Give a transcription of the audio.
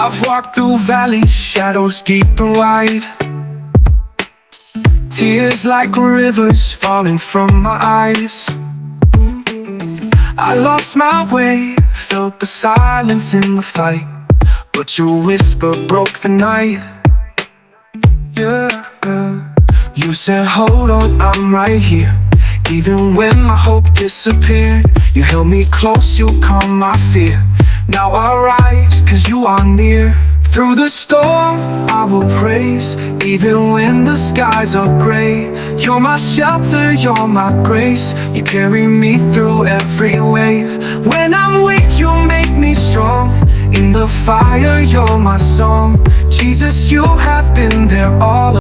I've walked through valleys, shadows deep and wide. Tears like rivers falling from my eyes. I lost my way, felt the silence in the fight, but your whisper broke the night. Yeah, you said hold on, I'm right here. Even when my hope disappeared, you held me close, you calmed my fear. Now I rise, cause you are near. Through the storm, I will praise. Even when the skies are gray, you're my shelter, you're my grace. You carry me through every wave. When I'm weak, you make me strong. In the fire, you're my song. Jesus, you have been there all